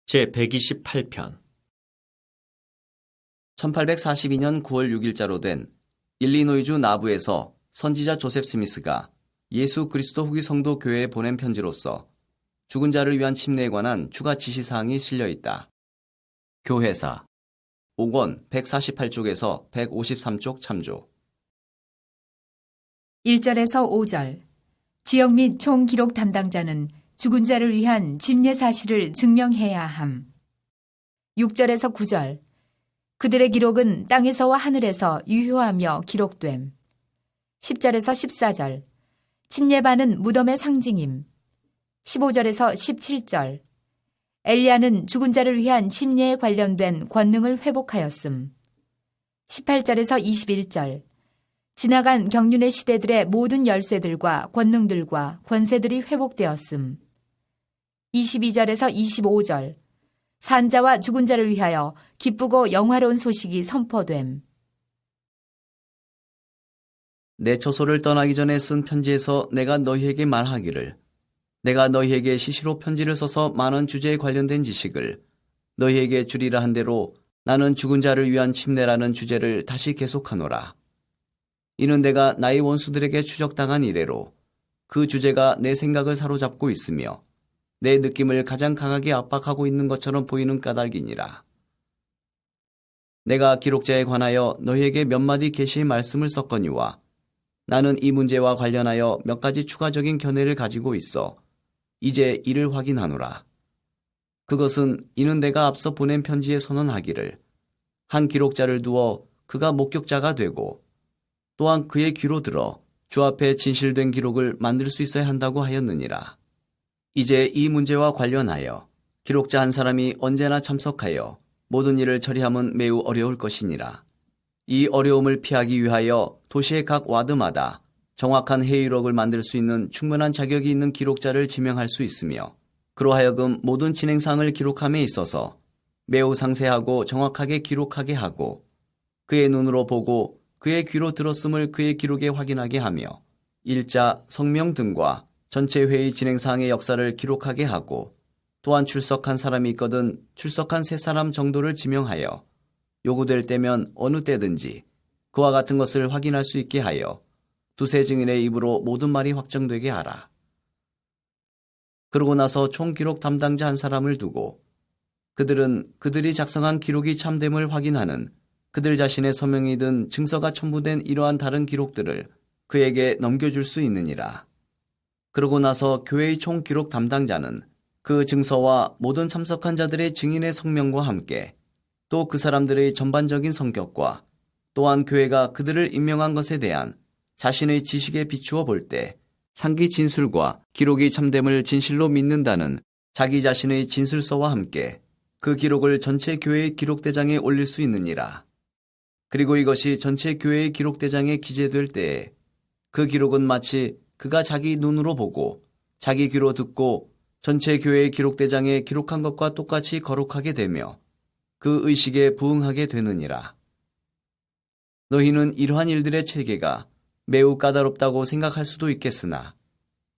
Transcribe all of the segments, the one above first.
제128편 1842년 9월 6일자로 된 일리노이주 나부에서 선지자 조셉 스미스가 예수 그리스도 후기 성도 교회에 보낸 편지로서 죽은 자를 위한 침례에 관한 추가 지시사항이 실려 있다. 교회사 5권 148쪽에서 153쪽 참조. 1절에서 5절. 지역 및 총 기록 담당자는 죽은 자를 위한 침례 사실을 증명해야 함. 6절에서 9절. 그들의 기록은 땅에서와 하늘에서 유효하며 기록됨. 10절에서 14절. 침례반은 무덤의 상징임. 15절에서 17절. 엘리야는 죽은 자를 위한 침례에 관련된 권능을 회복하였음. 18절에서 21절. 지나간 경륜의 시대들의 모든 열쇠들과 권능들과 권세들이 회복되었음. 22절에서 25절. 산자와 죽은 자를 위하여 기쁘고 영화로운 소식이 선포됨. 내 처소를 떠나기 전에 쓴 편지에서 내가 너희에게 말하기를 내가 너희에게 시시로 편지를 써서 많은 주제에 관련된 지식을 너희에게 주리라 한 대로 나는 죽은 자를 위한 침례라는 주제를 다시 계속하노라. 이는 내가 나의 원수들에게 추적당한 이래로 그 주제가 내 생각을 사로잡고 있으며 내 느낌을 가장 강하게 압박하고 있는 것처럼 보이는 까닭이니라. 내가 기록자에 관하여 너희에게 몇 마디 계시의 말씀을 썼거니와 나는 이 문제와 관련하여 몇 가지 추가적인 견해를 가지고 있어 이제 이를 확인하노라. 그것은 이는 내가 앞서 보낸 편지에 선언하기를 한 기록자를 두어 그가 목격자가 되고 또한 그의 귀로 들어 주 앞에 진실된 기록을 만들 수 있어야 한다고 하였느니라. 이제 이 문제와 관련하여 기록자 한 사람이 언제나 참석하여 모든 일을 처리함은 매우 어려울 것이니라. 이 어려움을 피하기 위하여 도시의 각 와드마다 정확한 회의록을 만들 수 있는 충분한 자격이 있는 기록자를 지명할 수 있으며 그로하여금 모든 진행사항을 기록함에 있어서 매우 상세하고 정확하게 기록하게 하고 그의 눈으로 보고 그의 귀로 들었음을 그의 기록에 확인하게 하며 일자, 성명 등과 전체 회의 진행사항의 역사를 기록하게 하고 또한 출석한 사람이 있거든 출석한 3사람 정도를 지명하여 요구될 때면 어느 때든지 그와 같은 것을 확인할 수 있게 하여 2-3 증인의 입으로 모든 말이 확정되게 하라. 그러고 나서 총기록 담당자 한 사람을 두고 그들은 그들이 작성한 기록이 참됨을 확인하는 그들 자신의 서명이든 증서가 첨부된 이러한 다른 기록들을 그에게 넘겨줄 수 있느니라. 그러고 나서 교회의 총기록 담당자는 그 증서와 모든 참석한 자들의 증인의 성명과 함께 또 그 사람들의 전반적인 성격과 또한 교회가 그들을 임명한 것에 대한 자신의 지식에 비추어 볼 때 상기 진술과 기록이 참됨을 진실로 믿는다는 자기 자신의 진술서와 함께 그 기록을 전체 교회의 기록대장에 올릴 수 있느니라. 그리고 이것이 전체 교회의 기록대장에 기재될 때에 그 기록은 마치 그가 자기 눈으로 보고 자기 귀로 듣고 전체 교회의 기록대장에 기록한 것과 똑같이 거룩하게 되며 그 의식에 부응하게 되느니라. 너희는 이러한 일들의 체계가 매우 까다롭다고 생각할 수도 있겠으나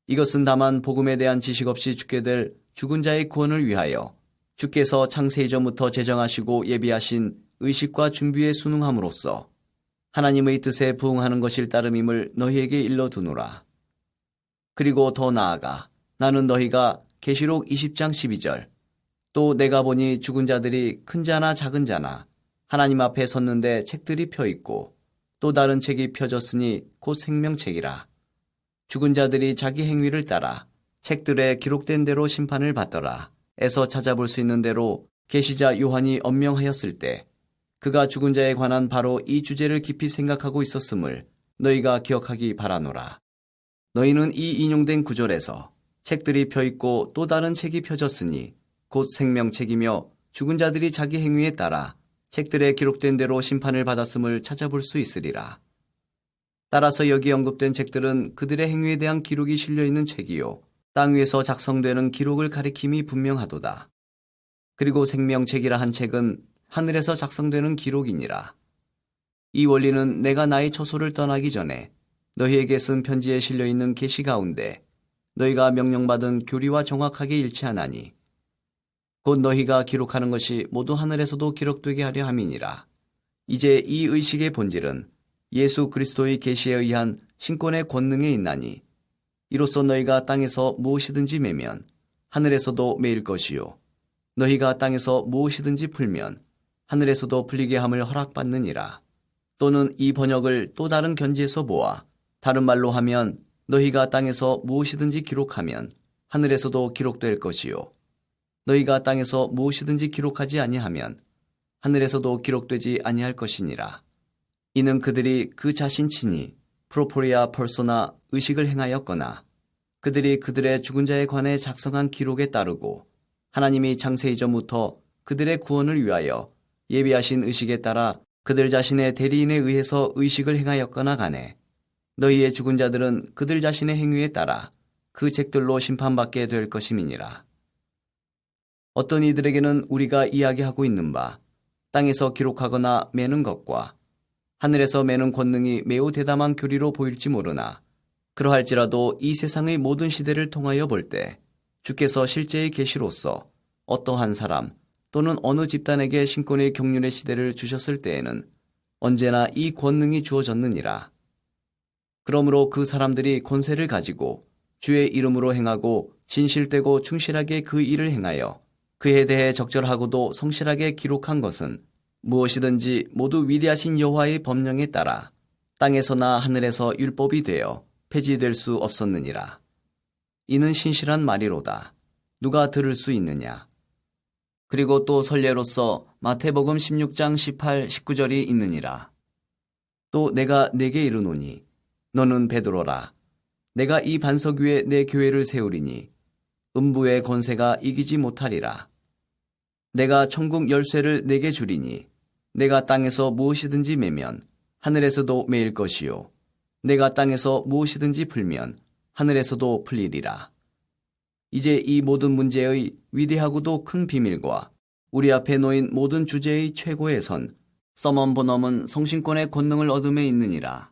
이것은 다만 복음에 대한 지식 없이 죽게 될 죽은 자의 구원을 위하여 주께서 창세 이전부터 제정하시고 예비하신 의식과 준비에 순응함으로써 하나님의 뜻에 부응하는 것일 따름임을 너희에게 일러두노라. 그리고 더 나아가 나는 너희가 계시록 20장 12절 또 내가 보니 죽은 자들이 큰 자나 작은 자나 하나님 앞에 섰는데 책들이 펴있고 또 다른 책이 펴졌으니 곧 생명책이라. 죽은 자들이 자기 행위를 따라 책들에 기록된 대로 심판을 받더라. 에서 찾아볼 수 있는 대로 계시자 요한이 언명하였을 때 그가 죽은 자에 관한 바로 이 주제를 깊이 생각하고 있었음을 너희가 기억하기 바라노라. 너희는 이 인용된 구절에서 책들이 펴있고 또 다른 책이 펴졌으니 곧 생명책이며 죽은 자들이 자기 행위에 따라 책들에 기록된 대로 심판을 받았음을 찾아볼 수 있으리라. 따라서 여기 언급된 책들은 그들의 행위에 대한 기록이 실려있는 책이요 땅 위에서 작성되는 기록을 가리킴이 분명하도다. 그리고 생명책이라 한 책은 하늘에서 작성되는 기록이니라. 이 원리는 내가 나의 처소를 떠나기 전에 너희에게 쓴 편지에 실려있는 계시 가운데 너희가 명령받은 교리와 정확하게 일치하나니 곧 너희가 기록하는 것이 모두 하늘에서도 기록되게 하려 함이니라. 이제 이 의식의 본질은 예수 그리스도의 계시에 의한 신권의 권능에 있나니 이로써 너희가 땅에서 무엇이든지 매면 하늘에서도 매일 것이요 너희가 땅에서 무엇이든지 풀면 하늘에서도 풀리게 함을 허락받느니라. 또는 이 번역을 또 다른 견지에서 보아 다른 말로 하면 너희가 땅에서 무엇이든지 기록하면 하늘에서도 기록될 것이요 너희가 땅에서 무엇이든지 기록하지 아니하면 하늘에서도 기록되지 아니할 것이니라. 이는 그들이 그 자신 친히 프로포리아 퍼소나 의식을 행하였거나 그들이 그들의 죽은 자에 관해 작성한 기록에 따르고 하나님이 창세 이전부터 그들의 구원을 위하여 예비하신 의식에 따라 그들 자신의 대리인에 의해서 의식을 행하였거나 가네 너희의 죽은 자들은 그들 자신의 행위에 따라 그 책들로 심판받게 될 것임이니라. 어떤 이들에게는 우리가 이야기하고 있는 바 땅에서 기록하거나 매는 것과 하늘에서 매는 권능이 매우 대담한 교리로 보일지 모르나 그러할지라도 이 세상의 모든 시대를 통하여 볼 때 주께서 실제의 계시로서 어떠한 사람 또는 어느 집단에게 신권의 경륜의 시대를 주셨을 때에는 언제나 이 권능이 주어졌느니라. 그러므로 그 사람들이 권세를 가지고 주의 이름으로 행하고 진실되고 충실하게 그 일을 행하여 그에 대해 적절하고도 성실하게 기록한 것은 무엇이든지 모두 위대하신 여호와의 법령에 따라 땅에서나 하늘에서 율법이 되어 폐지될 수 없었느니라. 이는 신실한 말이로다. 누가 들을 수 있느냐? 그리고 또 선례로서 마태복음 16장 18, 19절이 있느니라. 또 내가 네게 이르노니 너는 베드로라. 내가 이 반석 위에 내 교회를 세우리니 음부의 권세가 이기지 못하리라. 내가 천국 열쇠를 네게 주리니 내가 땅에서 무엇이든지 매면 하늘에서도 매일 것이요 내가 땅에서 무엇이든지 풀면 하늘에서도 풀리리라. 이제 이 모든 문제의 위대하고도 큰 비밀과 우리 앞에 놓인 모든 주제의 최고의 선 서먼 보넘은 성신권의 권능을 얻음에 있느니라.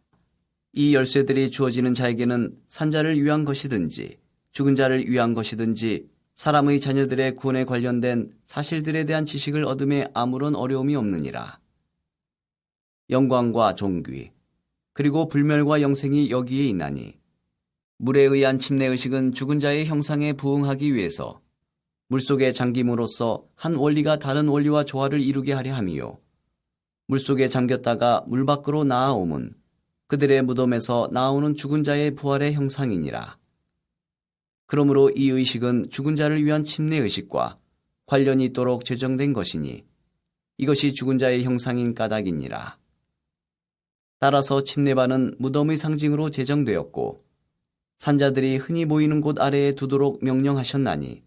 이 열쇠들이 주어지는 자에게는 산자를 위한 것이든지 죽은 자를 위한 것이든지 사람의 자녀들의 구원에 관련된 사실들에 대한 지식을 얻음에 아무런 어려움이 없느니라. 영광과 존귀 그리고 불멸과 영생이 여기에 있나니 물에 의한 침례의식은 죽은 자의 형상에 부응하기 위해서 물속에 잠김으로써 한 원리가 다른 원리와 조화를 이루게 하려 함이요 물속에 잠겼다가 물 밖으로 나아옴은 그들의 무덤에서 나오는 죽은 자의 부활의 형상이니라. 그러므로 이 의식은 죽은 자를 위한 침례의식과 관련이 있도록 제정된 것이니 이것이 죽은 자의 형상인 까닭이니라. 따라서 침례반은 무덤의 상징으로 제정되었고 산자들이 흔히 보이는 곳 아래에 두도록 명령하셨나니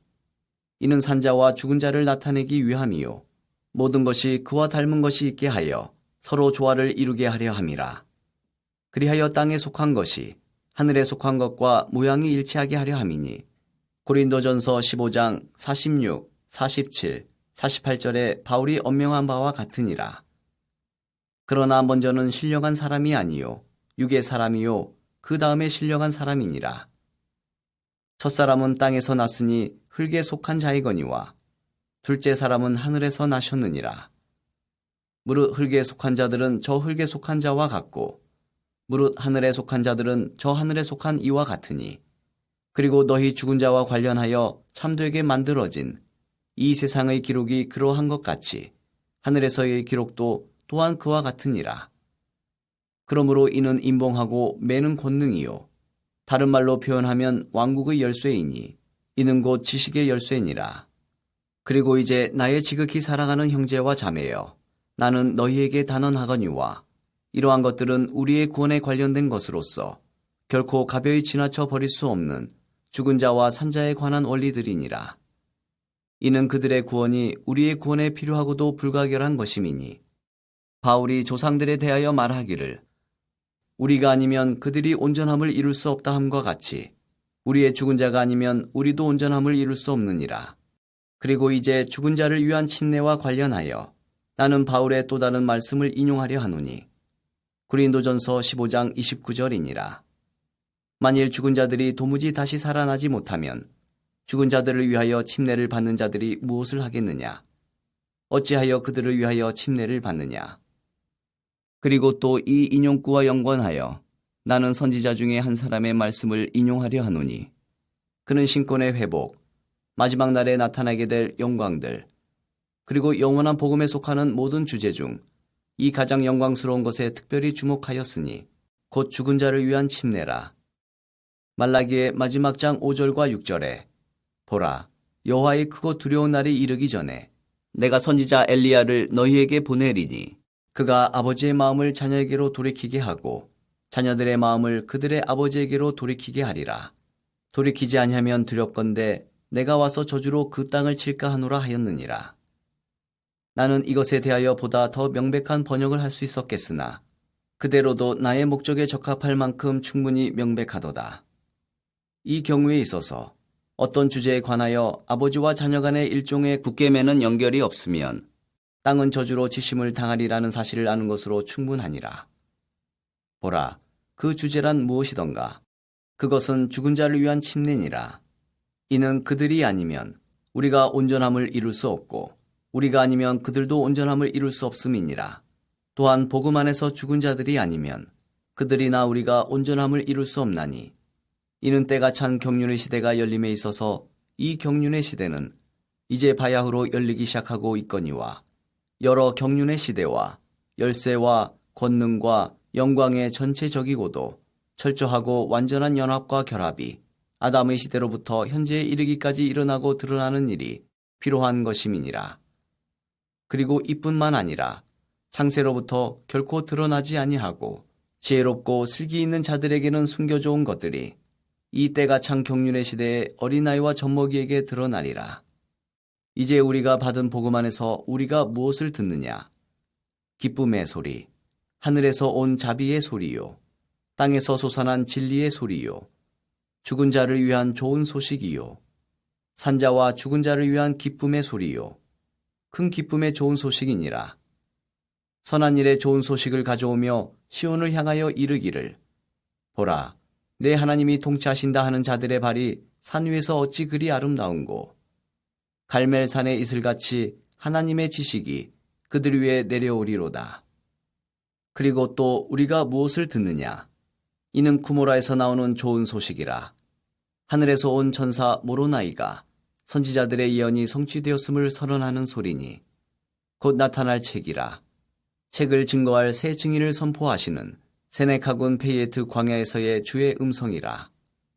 이는 산자와 죽은 자를 나타내기 위함이요 모든 것이 그와 닮은 것이 있게 하여 서로 조화를 이루게 하려 함이라. 그리하여 땅에 속한 것이 하늘에 속한 것과 모양이 일치하게 하려 함이니 고린도전서 15장 46, 47, 48절에 바울이 언명한 바와 같으니라. 그러나 먼저는 신령한 사람이 아니요 육의 사람이요 그 다음에 신령한 사람이니라. 첫사람은 땅에서 났으니 흙에 속한 자이거니와 둘째 사람은 하늘에서 나셨느니라. 무릇 흙에 속한 자들은 저 흙에 속한 자와 같고 무릇 하늘에 속한 자들은 저 하늘에 속한 이와 같으니 그리고 너희 죽은 자와 관련하여 참되게 만들어진 이 세상의 기록이 그러한 것 같이 하늘에서의 기록도 또한 그와 같으니라. 그러므로 이는 임봉하고 매는 권능이요 다른 말로 표현하면 왕국의 열쇠이니 이는 곧 지식의 열쇠니라. 그리고 이제 나의 지극히 사랑하는 형제와 자매여 나는 너희에게 단언하거니와 이러한 것들은 우리의 구원에 관련된 것으로서 결코 가벼이 지나쳐 버릴 수 없는 죽은 자와 산자에 관한 원리들이니라. 이는 그들의 구원이 우리의 구원에 필요하고도 불가결한 것임이니 바울이 조상들에 대하여 말하기를 우리가 아니면 그들이 온전함을 이룰 수 없다 함과 같이 우리의 죽은 자가 아니면 우리도 온전함을 이룰 수 없느니라. 그리고 이제 죽은 자를 위한 침례와 관련하여 나는 바울의 또 다른 말씀을 인용하려 하노니 고린도전서 15장 29절이니라. 만일 죽은 자들이 도무지 다시 살아나지 못하면 죽은 자들을 위하여 침례를 받는 자들이 무엇을 하겠느냐? 어찌하여 그들을 위하여 침례를 받느냐? 그리고 또 이 인용구와 연관하여 나는 선지자 중에 한 사람의 말씀을 인용하려 하노니 그는 신권의 회복, 마지막 날에 나타나게 될 영광들, 그리고 영원한 복음에 속하는 모든 주제 중 이 가장 영광스러운 것에 특별히 주목하였으니 곧 죽은 자를 위한 침례라. 말라기의 마지막 장 5절과 6절에 보라, 여호와의 크고 두려운 날이 이르기 전에 내가 선지자 엘리야를 너희에게 보내리니 그가 아버지의 마음을 자녀에게로 돌이키게 하고 자녀들의 마음을 그들의 아버지에게로 돌이키게 하리라. 돌이키지 아니하면 두렵건대 내가 와서 저주로 그 땅을 칠까 하노라 하였느니라. 나는 이것에 대하여 보다 더 명백한 번역을 할 수 있었겠으나 그대로도 나의 목적에 적합할 만큼 충분히 명백하도다. 이 경우에 있어서 어떤 주제에 관하여 아버지와 자녀 간의 일종의 굳게 매는 연결이 없으면 땅은 저주로 치심을 당하리라는 사실을 아는 것으로 충분하니라. 보라, 그 주제란 무엇이던가? 그것은 죽은 자를 위한 침례니라. 이는 그들이 아니면 우리가 온전함을 이룰 수 없고 우리가 아니면 그들도 온전함을 이룰 수 없음이니라. 또한 복음 안에서 죽은 자들이 아니면 그들이나 우리가 온전함을 이룰 수 없나니 이는 때가 찬 경륜의 시대가 열림에 있어서 이 경륜의 시대는 이제 바야흐로 열리기 시작하고 있거니와 여러 경륜의 시대와 열쇠와 권능과 영광의 전체적이고도 철저하고 완전한 연합과 결합이 아담의 시대로부터 현재에 이르기까지 일어나고 드러나는 일이 필요한 것임이니라. 그리고 이뿐만 아니라 창세로부터 결코 드러나지 아니하고 지혜롭고 슬기 있는 자들에게는 숨겨져 온 것들이 이 때가 찬 경륜의 시대에 어린아이와 젖먹이에게 드러나리라. 이제 우리가 받은 복음 안에서 우리가 무엇을 듣느냐? 기쁨의 소리, 하늘에서 온 자비의 소리요, 땅에서 솟아난 진리의 소리요, 죽은 자를 위한 좋은 소식이요, 산자와 죽은 자를 위한 기쁨의 소리요, 큰 기쁨의 좋은 소식이니라. 선한 일의 좋은 소식을 가져오며 시온을 향하여 이르기를 보라, 내 하나님이 통치하신다 하는 자들의 발이 산 위에서 어찌 그리 아름다운고 갈멜산의 이슬같이 하나님의 지식이 그들 위에 내려오리로다. 그리고 또 우리가 무엇을 듣느냐? 이는 구모라에서 나오는 좋은 소식이라. 하늘에서 온 천사 모로나이가 선지자들의 예언이 성취되었음을 선언하는 소리니 곧 나타날 책이라. 책을 증거할 새 증인을 선포하시는 세네카군 페이에트 광야에서의 주의 음성이라.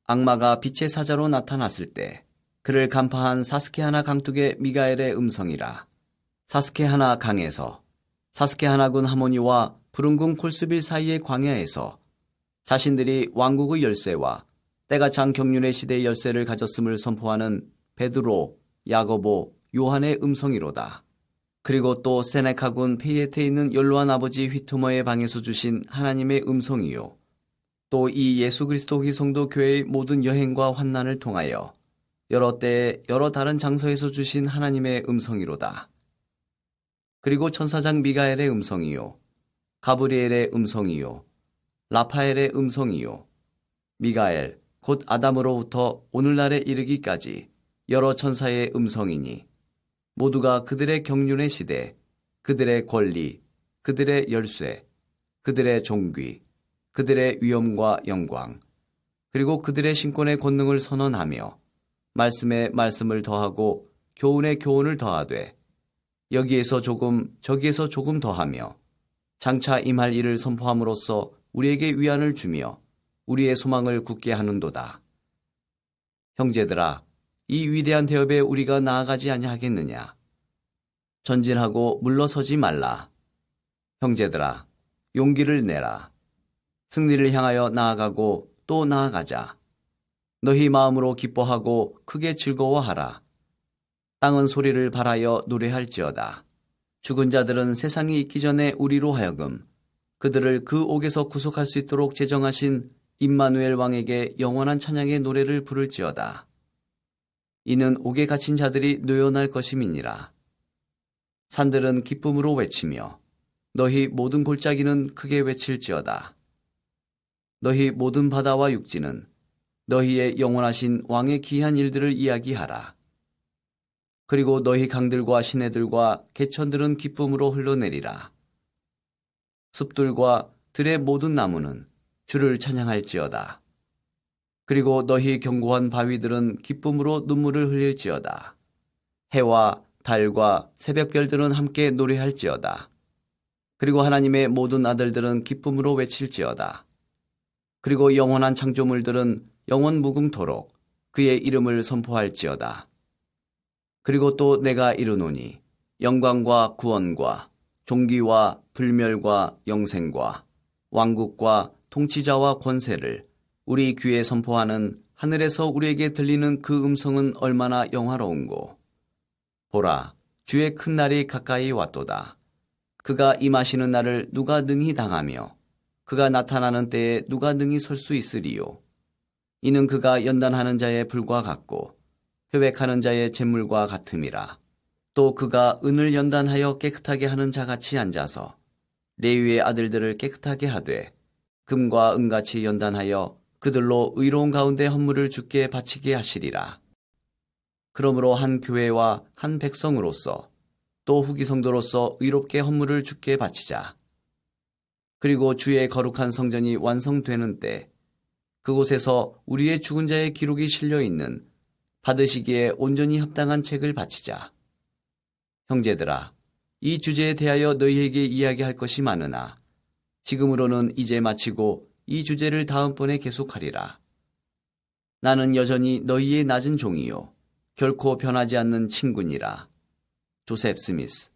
악마가 빛의 사자로 나타났을 때 그를 간파한 사스케하나 강둑의 미가엘의 음성이라. 사스케하나 강에서 사스케하나군 하모니와 푸른궁 콜스빌 사이의 광야에서 자신들이 왕국의 열쇠와 때가 찬 경륜의 시대의 열쇠를 가졌음을 선포하는 베드로, 야고보, 요한의 음성이로다. 그리고 또 세네카군 페이에트에 있는 연로한 아버지 휘투머의 방에서 주신 하나님의 음성이요. 또 이 예수 그리스도 기성도 교회의 모든 여행과 환난을 통하여 여러 때에 여러 다른 장소에서 주신 하나님의 음성이로다. 그리고 천사장 미가엘의 음성이요, 가브리엘의 음성이요, 라파엘의 음성이요, 미가엘 곧 아담으로부터 오늘날에 이르기까지 여러 천사의 음성이니 모두가 그들의 경륜의 시대, 그들의 권리, 그들의 열쇠, 그들의 종귀, 그들의 위엄과 영광, 그리고 그들의 신권의 권능을 선언하며 말씀에 말씀을 더하고 교훈에 교훈을 더하되 여기에서 조금 저기에서 조금 더하며 장차 임할 일을 선포함으로써 우리에게 위안을 주며 우리의 소망을 굳게 하는도다. 형제들아, 이 위대한 대업에 우리가 나아가지 아니하겠느냐? 전진하고 물러서지 말라. 형제들아, 용기를 내라. 승리를 향하여 나아가고 또 나아가자. 너희 마음으로 기뻐하고 크게 즐거워하라. 땅은 소리를 발하여 노래할지어다. 죽은 자들은 세상이 있기 전에 우리로 하여금 그들을 그 옥에서 구속할 수 있도록 제정하신 임마누엘 왕에게 영원한 찬양의 노래를 부를지어다. 이는 옥에 갇힌 자들이 노여날 것임이니라. 산들은 기쁨으로 외치며 너희 모든 골짜기는 크게 외칠지어다. 너희 모든 바다와 육지는 너희의 영원하신 왕의 귀한 일들을 이야기하라. 그리고 너희 강들과 시내들과 개천들은 기쁨으로 흘러내리라. 숲들과 들의 모든 나무는 주를 찬양할지어다. 그리고 너희 견고한 바위들은 기쁨으로 눈물을 흘릴지어다. 해와 달과 새벽별들은 함께 노래할지어다. 그리고 하나님의 모든 아들들은 기쁨으로 외칠지어다. 그리고 영원한 창조물들은 영원 무궁토록 그의 이름을 선포할지어다. 그리고 또 내가 이르노니 영광과 구원과 존귀와 불멸과 영생과 왕국과 통치자와 권세를 우리 귀에 선포하는 하늘에서 우리에게 들리는 그 음성은 얼마나 영화로운고. 보라, 주의 큰 날이 가까이 왔도다. 그가 임하시는 날을 누가 능히 당하며 그가 나타나는 때에 누가 능히 설 수 있으리요. 이는 그가 연단하는 자의 불과 같고 회백하는 자의 재물과 같음이라. 또 그가 은을 연단하여 깨끗하게 하는 자같이 앉아서 레위의 아들들을 깨끗하게 하되 금과 은같이 연단하여 그들로 의로운 가운데 헌물을 주께 바치게 하시리라. 그러므로 한 교회와 한 백성으로서 또 후기 성도로서 의롭게 헌물을 주께 바치자. 그리고 주의 거룩한 성전이 완성되는 때 그곳에서 우리의 죽은 자의 기록이 실려 있는 받으시기에 온전히 합당한 책을 바치자. 형제들아, 이 주제에 대하여 너희에게 이야기할 것이 많으나 지금으로는 이제 마치고 이 주제를 다음번에 계속하리라. 나는 여전히 너희의 낮은 종이요 결코 변하지 않는 친구니라. 조셉 스미스.